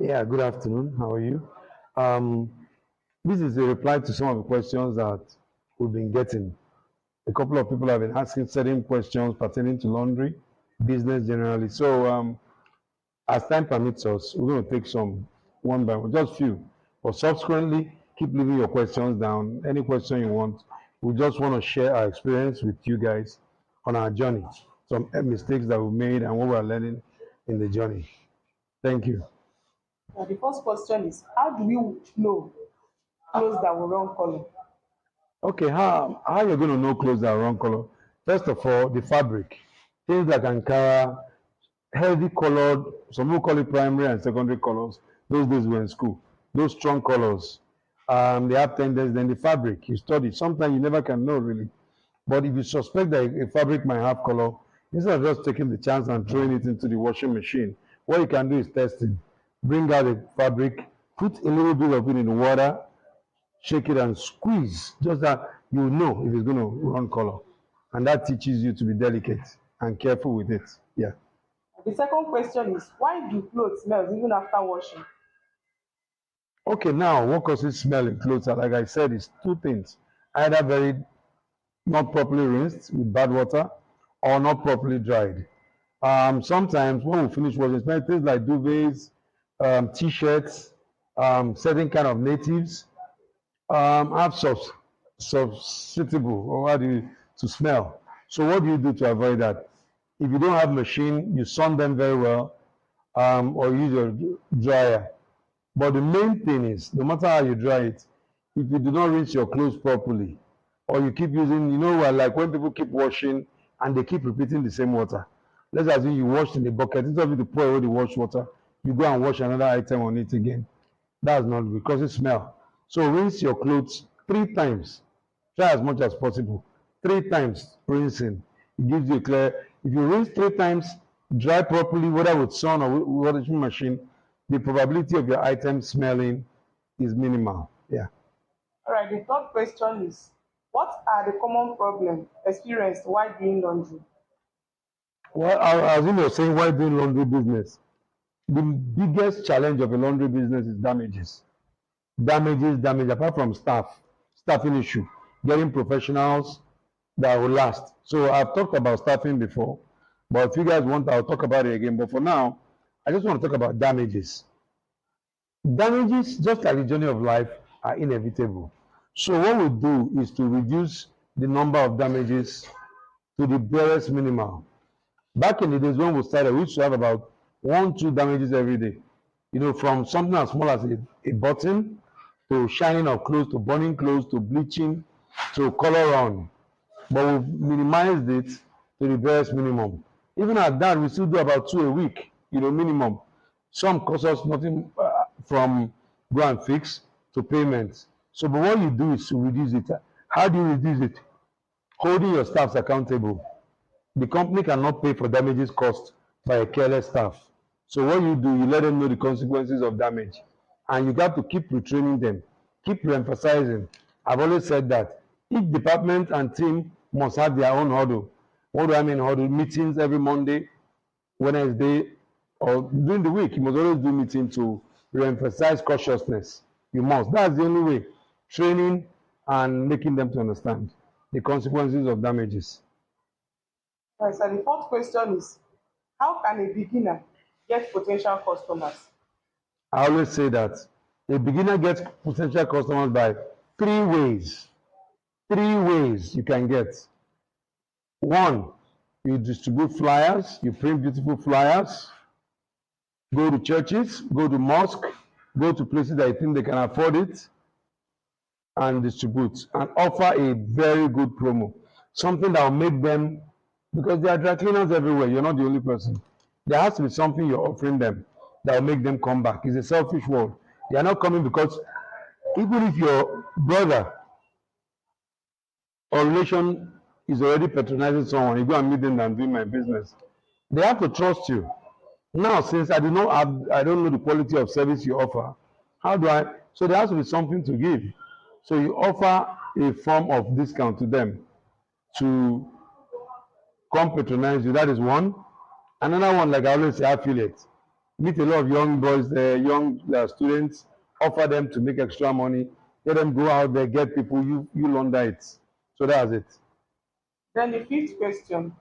Yeah, good afternoon. How are you? Um, this is a reply to some of the questions that we've been getting. A couple of people have been asking certain questions pertaining to laundry, business generally. So, as time permits us, we're going to take some one by one, just few. But subsequently, keep leaving your questions down. Any question you want. We just want to share our experience with you guys on our journey, some mistakes that we made and what we're learning in the journey. Thank you. The first question is, how do we know clothes that will run color? Okay, how you're going to know clothes that are wrong color? First of all, the fabric. Things like Ankara, heavy colored, some people call it primary and secondary colors. Those days we were in school. Those strong colors. They have tendency, then the fabric. You study. Sometimes you never can know really. But if you suspect that a fabric might have color, instead of just taking the chance and throwing it into the washing machine, what you can do is testing. Bring out the fabric, put a little bit of it in the water, shake it and squeeze, just that you know if it's going to run color. And that teaches you to be delicate and careful with it. Yeah. The second question is, why do clothes smell even after washing? Okay, now what causes smell in clothes? Like I said, is two things. Either very not properly rinsed with bad water or not properly dried. Sometimes when we finish washing, especially things like duvets, t-shirts, certain kind of natives, have susceptible or what do you to smell. So what do you do to avoid that? If you don't have machine, you sun them very well, or use your dryer. But the main thing is, no matter how you dry it, if you do not rinse your clothes properly, or you keep using, like when people keep washing and they keep repeating the same water. Let's assume you washed in the bucket, instead of you to pour away the wash water, you go and wash another item on it again. That's not good because it smell. So rinse your clothes 3 times. Try as much as possible. 3 times rinsing. It gives you a clear. If you rinse 3 times, dry properly, whether with sun or with washing machine, the probability of your item smelling is minimal. Yeah. All right, the third question is, what are the common problems experienced while doing laundry? Well, as you were saying, why doing laundry business? The biggest challenge of a laundry business is damages. Damage, apart from staffing issue, getting professionals that will last. So I've talked about staffing before, but if you guys want, I'll talk about it again. But for now, I just want to talk about damages. Damages, just like the journey of life, are inevitable. So what we do is to reduce the number of damages to the barest minimal. Back in the days when we started, we used to have about 1, 2 damages every day. From something as small as a button to shining of clothes to burning clothes to bleaching to color run. But we've minimized it to the barest minimum. Even at that, we still do about 2 a week, minimum. Some cost us nothing from go and fix to payment. So, but what you do is to reduce it. How do you reduce it? Holding your staffs accountable. The company cannot pay for damages caused by a careless staff. So what you do, you let them know the consequences of damage. And you got to keep retraining them, keep re-emphasizing. I've always said that each department and team must have their own huddle. What do I mean huddle? Meetings every Monday, Wednesday, or during the week. You must always do meeting to re-emphasize cautiousness. You must. That's the only way. Training and making them to understand the consequences of damages. All right, so the fourth question is, how can a beginner get potential customers? I always say that a beginner gets potential customers by 3 ways. 3 ways you can get. One, you distribute flyers, you print beautiful flyers, go to churches, go to mosque, go to places that you think they can afford it, and distribute and offer a very good promo. Something that will make them, because there are dry cleaners everywhere, you're not the only person. There has to be something you're offering them that will make them come back. It's a selfish world. They are not coming because even if your brother or relation is already patronizing someone, you go and meet them and do my business. They have to trust you. Now, since I don't know the quality of service you offer, how do I? So there has to be something to give. So you offer a form of discount to them to come patronize you. That is one. Another one, like I always say, affiliate. Meet a lot of young boys there, young students, offer them to make extra money, let them go out there, get people, you launder it. So that's it. Then the fifth question,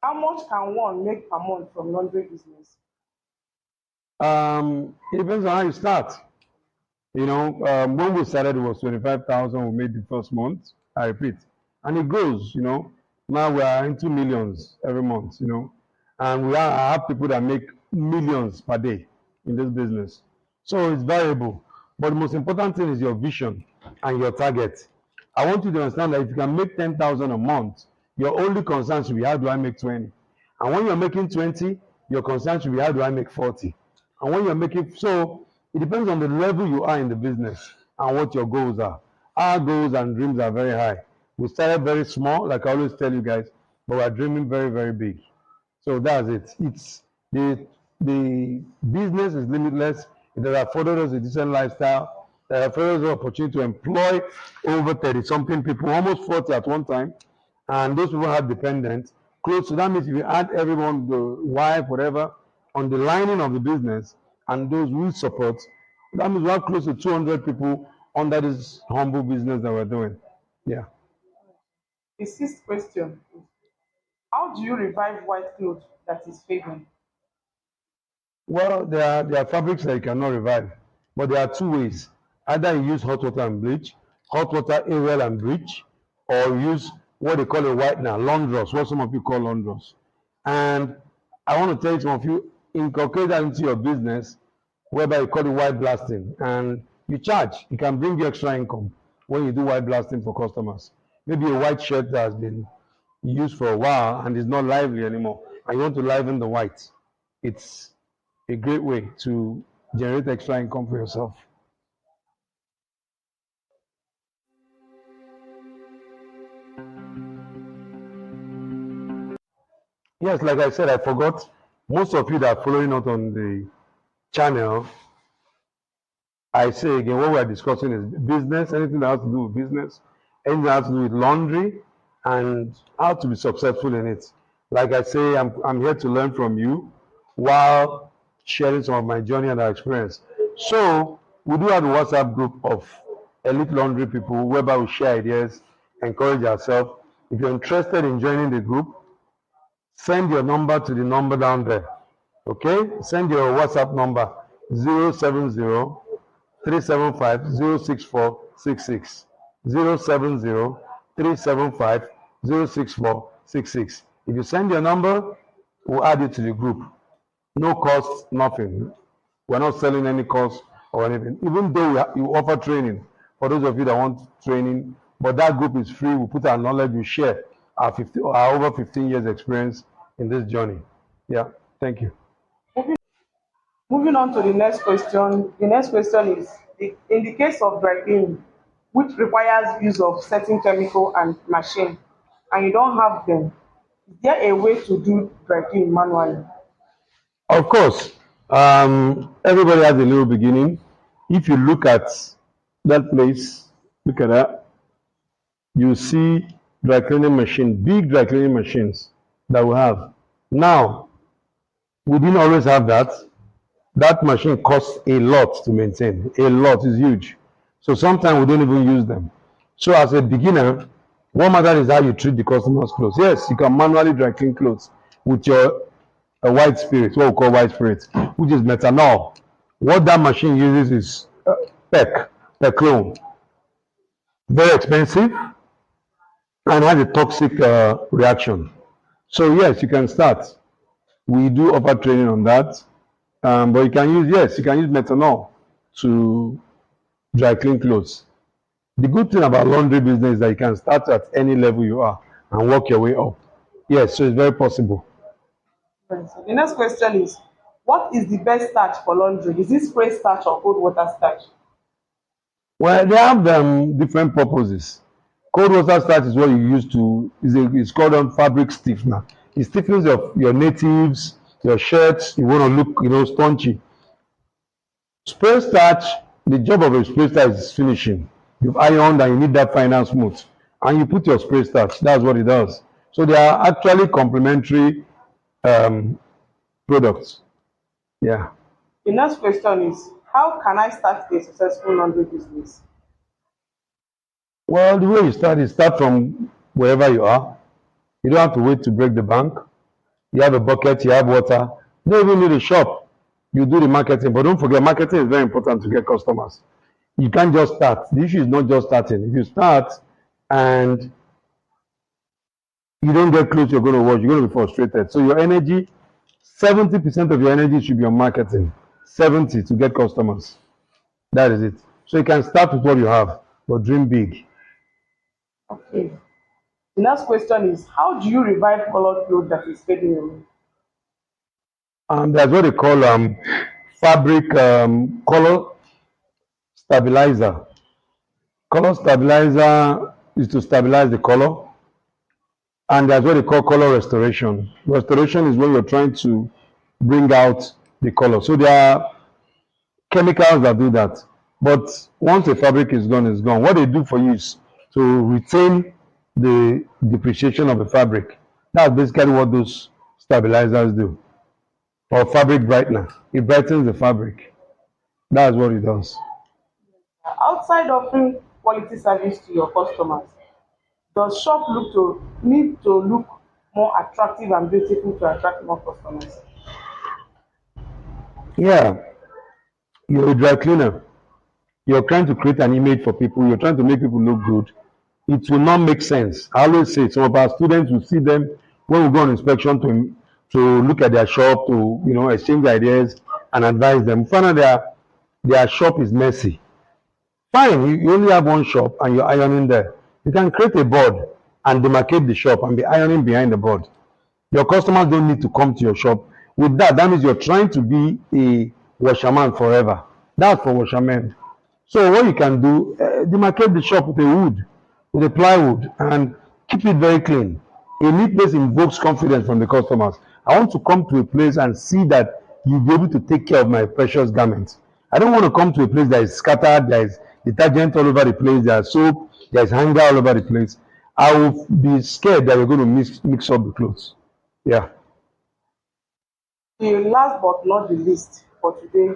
how much can one make per month from laundry business? It depends on how you start. You know, when we started, it was 25,000. We made the first month. I repeat, and it grows. You know, now we are into millions every month. You know, and I have people that make millions per day in this business. So it's variable. But the most important thing is your vision and your target. I want you to understand that if you can make 10,000 a month, your only concern should be how do I make 20. And when you're making 20, your concern should be how do I make 40. And when you're making so it depends on the level you are in the business and what your goals are. Our goals and dreams are very high. We started very small, like I always tell you guys, but we're dreaming very, very big. So that's it. It's the business is limitless. It has afforded us a decent lifestyle. It has afforded us the opportunity to employ over 30 something people, almost 40 at one time. And those people have dependents. Close to that means if you add everyone, the wife, whatever, on the lining of the business and those we support, that means we have close to 200 people under this humble business that we're doing. Yeah. The sixth question is, how do you revive white cloth that is fading? Well, there are fabrics that you cannot revive, but there are two ways. Either you use hot water and bleach, hot water, Ariel and bleach, or use what they call a whitener, laundress, what some of you call laundress. And I want to tell some of you, inculcate that into your business, whereby you call it white blasting, and you charge. It can bring you extra income when you do white blasting for customers. Maybe a white shirt that has been used for a while and is not lively anymore, and you want to liven the white. It's a great way to generate extra income for yourself. Yes, like I said, I forgot. Most of you that are following us on the channel, I say again, what we're discussing is business, anything that has to do with business, anything that has to do with laundry, and how to be successful in it. Like I say, I'm here to learn from you while sharing some of my journey and our experience. So we do have a WhatsApp group of elite laundry people whereby we share ideas, encourage ourselves. If you're interested in joining the group, send your number to the number down there. Okay? Send your WhatsApp number 070 375 06466. 070 375 06466. If you send your number, we'll add you to the group. No cost, nothing. We're not selling any course or anything. Even though you offer training for those of you that want training, but that group is free. We put our knowledge, we share our over 15 years experience in this journey. Yeah, thank you. Moving on to the next question. The next question is, in the case of dry cleaning, which requires use of certain chemical and machine, and you don't have them, is there a way to do dry cleaning manually? Of course, everybody has a little beginning. If you look at that place, look at that, you see dry cleaning machine, big dry cleaning machines that we have. Now, we didn't always have that. That machine costs a lot to maintain. A lot is huge. So sometimes we don't even use them. So as a beginner, what matters is how you treat the customer's clothes. Yes, you can manually dry clean clothes with your white spirit, what we call white spirit, which is methanol. What that machine uses is peclone. Very expensive and has a toxic reaction. So yes, you can start. We do offer training on that. But you can use methanol to dry clean clothes. The good thing about laundry business is that you can start at any level you are and work your way up. Yes, so it's very possible. So the next question is, what is the best starch for laundry? Is it spray starch or cold water starch? Well, they have different purposes. Cold water starch is what you use to, it's called fabric stiffener. It stiffens your natives, your shirts, you want to look, staunchy. Spray starch, the job of a spray starch is finishing. You've ironed and you need that final smooth. And you put your spray starch, that's what it does. So they are actually complementary products. Yeah. The next question is, how can I start a successful laundry business? Well, the way you start is start from wherever you are. You don't have to wait to break the bank. You have a bucket, you have water. You don't even need a shop. You do the marketing, but don't forget, marketing is very important to get customers. You can't just start. The issue is not just starting. If you start and you don't get close, you're going to watch, you're going to be frustrated. So your energy, 70% of your energy should be on marketing, 70 to get customers. That is it. So you can start with what you have, but dream big. Okay. The next question is, how do you revive colored clothes that is fading away? That's what they call fabric color stabilizer. Color stabilizer is to stabilize the color, and that's what they call color restoration. Restoration is when you're trying to bring out the color. So there are chemicals that do that. But once the fabric is gone, it's gone. What they do for you is to retain the depreciation of the fabric. That's basically what those stabilizers do. Or fabric brightener. It brightens the fabric. That's what it does. Outside offering quality service to your customers, does shop need to look more attractive and beautiful to attract more customers? Yeah, you're a dry cleaner. You're trying to create an image for people. You're trying to make people look good. It will not make sense. I always say some of our students will see them when we go on inspection to look at their shop, to exchange ideas and advise them. Find out their shop is messy. Fine, you only have one shop and you're ironing there. You can create a board and demarcate the shop and be ironing behind the board. Your customers don't need to come to your shop. With that, that means you're trying to be a washerman forever. That's for washermen. So what you can do, demarcate the shop with a wood, with a plywood, and keep it very clean. A neat place invokes confidence from the customers. I want to come to a place and see that you'll be able to take care of my precious garments. I don't want to come to a place that is scattered, there is detergent all over the place, there's soap, there's hanger all over the place. I will be scared that you're going to mix up the clothes. Yeah. The last but not the least for today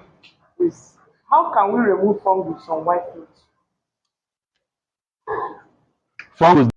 is, how can we remove fungus on white clothes? Fungus